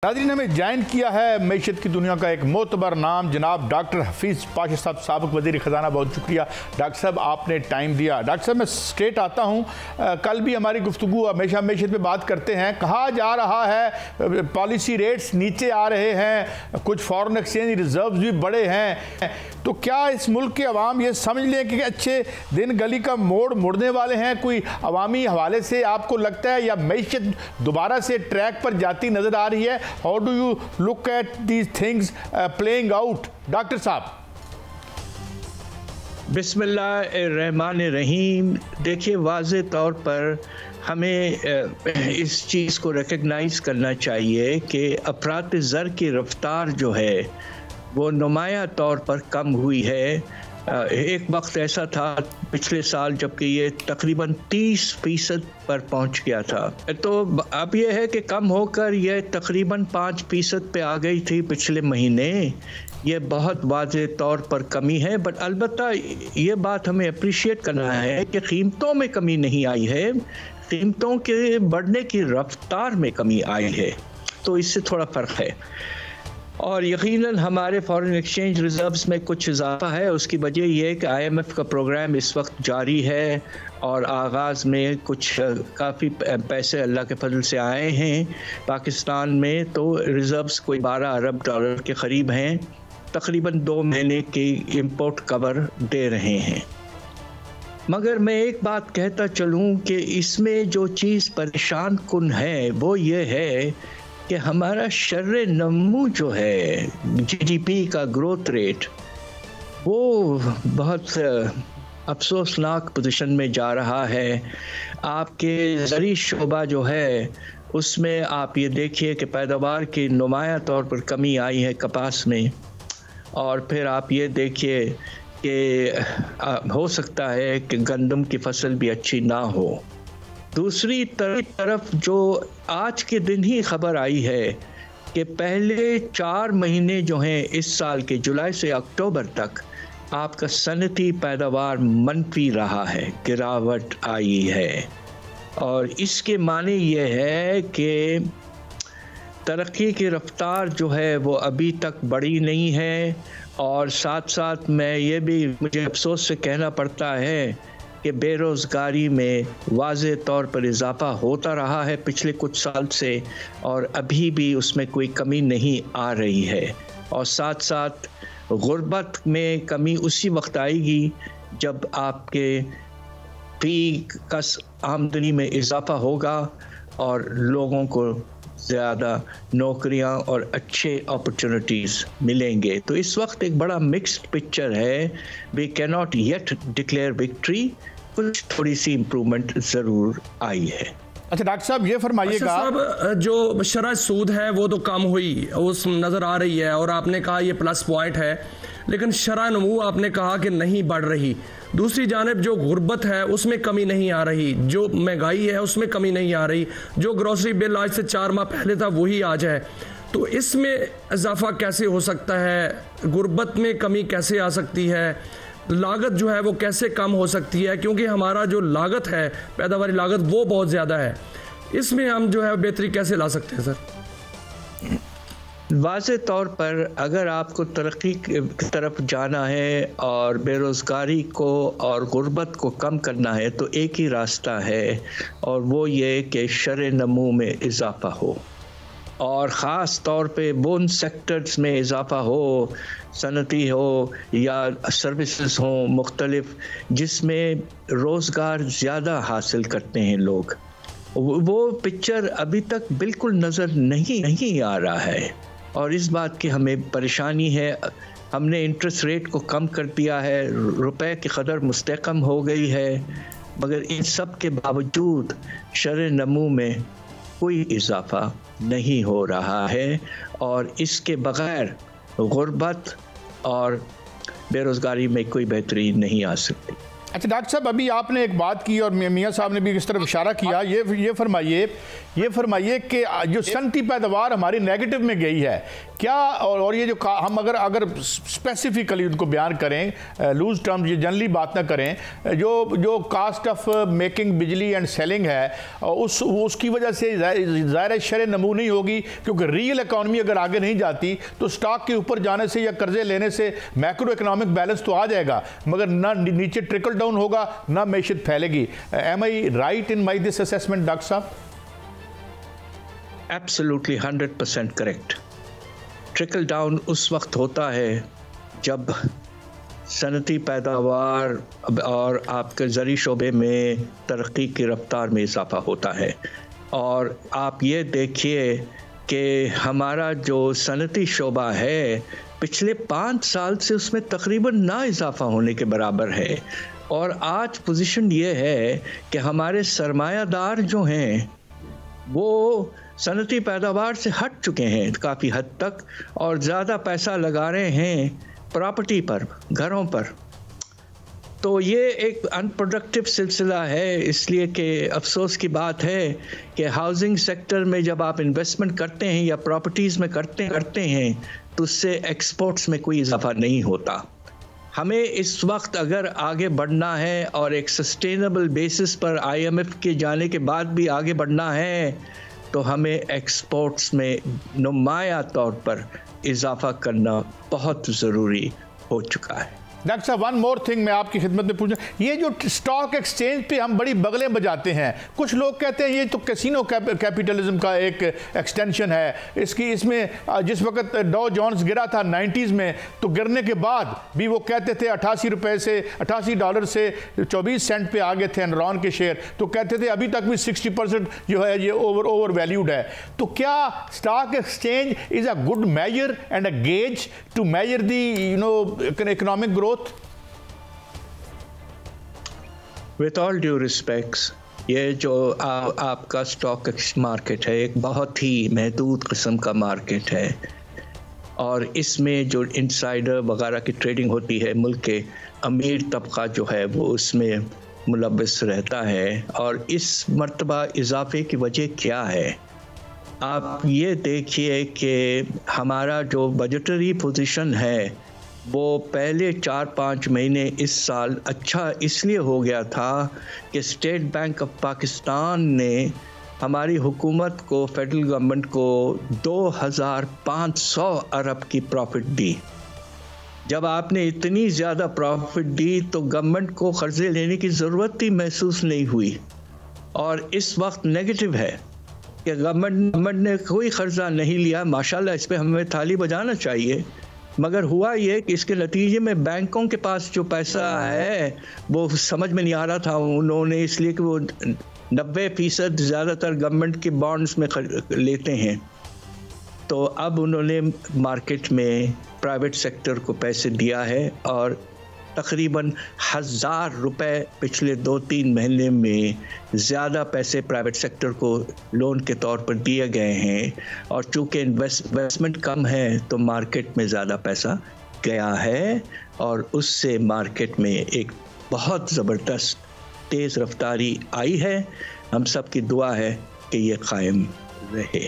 नाज़रीन, हमें ज्वाइन किया है मईशत की दुनिया का एक मोतबर नाम जनाब डॉक्टर हफीज़ पाशा साहब, साबिक़ वज़ीर ख़ज़ाना। बहुत शुक्रिया डॉक्टर साहब, आपने टाइम दिया। डॉक्टर साहब, मैं स्ट्रेट आता हूँ। कल भी हमारी गुफ्तगू हमेशा मईशत पे बात करते हैं, कहा जा रहा है पॉलिसी रेट्स नीचे आ रहे हैं, कुछ फॉरेन एक्सचेंज रिजर्व्स भी बड़े हैं, तो क्या इस मुल्क के अवाम ये समझ लें कि अच्छे दिन गली का मोड़ मुड़ने वाले हैं? कोई अवामी हवाले से आपको लगता है, या मईशत दोबारा से ट्रैक पर जाती नज़र आ रही है? How do you look at these things playing out, doctor साहब? बिस्मिल्लाहिर्रहमानिर्रहीम। देखिए, वाज़े तौर पर हमें इस चीज़ को रिकग्नाइज़ करना चाहिए कि अफरात ज़र की रफ्तार जो है वो नुमाया तौर पर कम हुई है। एक वक्त ऐसा था पिछले साल जबकि ये तकरीबन 30% पर पहुंच गया था, तो अब ये है कि कम होकर ये तकरीबन 5% पे आ गई थी पिछले महीने। ये बहुत वाज़े तौर पर कमी है, बट अलबत्ता ये बात हमें अप्रिशिएट करना है कि कीमतों में कमी नहीं आई है, कीमतों के बढ़ने की रफ्तार में कमी आई है, तो इससे थोड़ा फ़र्क है। और यकीनन हमारे फॉरेन एक्सचेंज रिजर्व्स में कुछ इजाफा है। उसकी वजह यह है कि IMF का प्रोग्राम इस वक्त जारी है और आगाज़ में कुछ काफ़ी पैसे अल्लाह के फजल से आए हैं पाकिस्तान में, तो रिजर्व्स कोई 12 अरब डॉलर के करीब हैं, तकरीबन 2 महीने की इंपोर्ट कवर दे रहे हैं। मगर मैं एक बात कहता चलूँ कि इसमें जो चीज़ परेशान कुन है वो ये है कि हमारा शर्रे नमू जो है, GDP का ग्रोथ रेट, वो बहुत अफसोसनाक पोजीशन में जा रहा है। आपके ज़री शोबा जो है उसमें आप ये देखिए कि पैदावार की नुमाया तौर पर कमी आई है कपास में, और फिर आप ये देखिए कि हो सकता है कि गंदम की फसल भी अच्छी ना हो। दूसरी तरफ जो आज के दिन ही खबर आई है कि पहले 4 महीने जो हैं इस साल के, जुलाई से अक्टूबर तक, आपका सनती पैदावार मनफी रहा है, गिरावट आई है। और इसके माने ये है कि तरक्की की रफ्तार जो है वो अभी तक बढ़ी नहीं है। और साथ साथ मुझे अफसोस से कहना पड़ता है कि बेरोज़गारी में वाज़े तौर पर इजाफ़ा होता रहा है पिछले कुछ साल से, और अभी भी उसमें कोई कमी नहीं आ रही है। और साथ साथ गुर्बत में कमी उसी वक्त आएगी जब आपके फी कस आमदनी में इजाफ़ा होगा और लोगों को ज़्यादा नौकरियां और अच्छे अपॉर्चुनिटीज़ मिलेंगे। तो इस वक्त एक बड़ा मिक्स्ड पिक्चर है। We can not yet declare victory, कुछ थोड़ी सी इम्प्रूवमेंट ज़रूर आई है। अच्छा डॉक्टर साहब, ये फरमाइएगा। साहब, जो शरह सूद है वो तो कम हुई उस नज़र आ रही है, और आपने कहा ये प्लस पॉइंट है, लेकिन शरह नमू आपने कहा कि नहीं बढ़ रही। दूसरी जानिब जो गुर्बत है उसमें कमी नहीं आ रही, जो महंगाई है उसमें कमी नहीं आ रही, जो ग्रोसरी बिल आज से 4 माह पहले था वही आज है, तो इसमें इजाफा कैसे हो सकता है? गुर्बत में कमी कैसे आ सकती है? लागत जो है वो कैसे कम हो सकती है? क्योंकि हमारा जो लागत है, पैदावारी लागत, वो बहुत ज़्यादा है। इसमें हम जो है बेहतरी कैसे ला सकते हैं सर? वाज़े तौर पर अगर आपको तरक्की की तरफ जाना है और बेरोज़गारी को और गुर्बत को कम करना है, तो एक ही रास्ता है, और वो ये कि शरह नमू में इजाफ़ा हो, और ख़ास तौर पे उन सेक्टर्स में इजाफ़ा हो, सनती हो या सर्विसेज हो मुख्तलिफ, जिसमें रोज़गार ज़्यादा हासिल करते हैं लोग। वो पिक्चर अभी तक बिल्कुल नज़र नहीं आ रहा है, और इस बात की हमें परेशानी है। हमने इंटरेस्ट रेट को कम कर दिया है, रुपए की कदर मुस्तहकम हो गई है, मगर इन सब के बावजूद शरह नमू में कोई इजाफा नहीं हो रहा है, और इसके बगैर गुर्बत और बेरोज़गारी में कोई बेहतरी नहीं आ सकती। अच्छा डॉक्टर साहब, अभी आपने एक बात की और मियाँ साहब ने भी इस तरफ इशारा किया, ये फरमाइए कि जो सनती पैदावार हमारी नेगेटिव में गई है क्या, और ये जो हम अगर स्पेसिफिकली उनको बयान करें, लूज टर्म ये जनरली बात ना करें, जो कास्ट ऑफ मेकिंग बिजली एंड सेलिंग है उसकी वजह से ज़ाहिर शरह नमू नहीं होगी, क्योंकि रियल इकॉनमी अगर आगे नहीं जाती तो स्टॉक के ऊपर जाने से या कर्जे लेने से मैक्रो इकोनॉमिक बैलेंस तो आ जाएगा, मगर ना नीचे ट्रिकल डाउन होगा ना मैशियत फैलेगी। Am I right in my this assessment doctor साहब? Absolutely 100% correct. ट्रिकल डाउन उस वक्त होता है जब सनती पैदावार और आपके ज़री शोबे में तरक्की की रफ्तार में इजाफा होता है। और आप ये देखिए कि हमारा जो सनती शोबा है पिछले 5 साल से उसमें तकरीबन ना इजाफा होने के बराबर है, और आज पोजीशन ये है कि हमारे सरमायादार जो हैं वो सनती पैदावार से हट चुके हैं काफ़ी हद तक, और ज़्यादा पैसा लगा रहे हैं प्रॉपर्टी पर, घरों पर। तो ये एक अनप्रोडक्टिव सिलसिला है, इसलिए कि अफसोस की बात है कि हाउसिंग सेक्टर में जब आप इन्वेस्टमेंट करते हैं या प्रॉपर्टीज़ में करते हैं तो उससे एक्सपोर्ट्स में कोई इजाफा नहीं होता। हमें इस वक्त अगर आगे बढ़ना है और एक सस्टेनेबल बेसिस पर IMF के जाने के बाद भी आगे बढ़ना है तो हमें एक्सपोर्ट्स में नुमाया तौर पर इजाफा करना बहुत ज़रूरी हो चुका है। डॉक्टर साहब, वन मोर थिंग मैं आपकी खिदमत में पूछूं, ये जो स्टॉक एक्सचेंज पे हम बड़ी बगलें बजाते हैं, कुछ लोग कहते हैं ये तो कैसीनो कैपिटलिज्म का एक एक्सटेंशन है, इसमें जिस वक्त डॉ जोन्स गिरा था 90s में, तो गिरने के बाद भी वो कहते थे $88 से 24 सेंट पे आ गए थे एनरॉन के शेयर, तो कहते थे अभी तक भी 60% जो है ये ओवर वैल्यूड है। तो क्या stock exchange is a good measure and a gauge to measure the economic growth? With all due respects, ये जो आपका स्टॉक मार्केट है एक बहुत ही महदूद किस्म का मार्केट है, और इसमें जो इनसाइडर वगैरह की ट्रेडिंग होती है मुल्क के अमीर तबका जो है वो उसमें मुलव्वस रहता है। और इस मर्तबा इजाफे की वजह क्या है? आप ये देखिए कि हमारा जो बजटरी पोजीशन है वो पहले 4-5 महीने इस साल अच्छा इसलिए हो गया था कि स्टेट बैंक ऑफ पाकिस्तान ने हमारी हुकूमत को, फेडरल गवर्नमेंट को 2500 अरब की प्रॉफिट दी। जब आपने इतनी ज़्यादा प्रॉफिट दी तो गवर्नमेंट को कर्जे लेने की ज़रूरत ही महसूस नहीं हुई, और इस वक्त नेगेटिव है कि गवर्नमेंट ने कोई कर्जा नहीं लिया। माशाल्लाह, इस पे हमें ताली बजाना चाहिए। मगर हुआ ये कि इसके नतीजे में बैंकों के पास जो पैसा है वो समझ में नहीं आ रहा था उन्होंने, इसलिए कि वो 90% ज़्यादातर गवर्नमेंट के बॉन्ड्स में लेते हैं। तो अब उन्होंने मार्केट में प्राइवेट सेक्टर को पैसे दिया है, और तकरीबन 1000 रुपए पिछले 2-3 महीने में ज़्यादा पैसे प्राइवेट सेक्टर को लोन के तौर पर दिए गए हैं। और चूँकि इन्वेस्टमेंट कम है तो मार्केट में ज़्यादा पैसा गया है, और उससे मार्केट में एक बहुत ज़बरदस्त तेज़ रफ्तारी आई है। हम सब की दुआ है कि ये कायम रहे।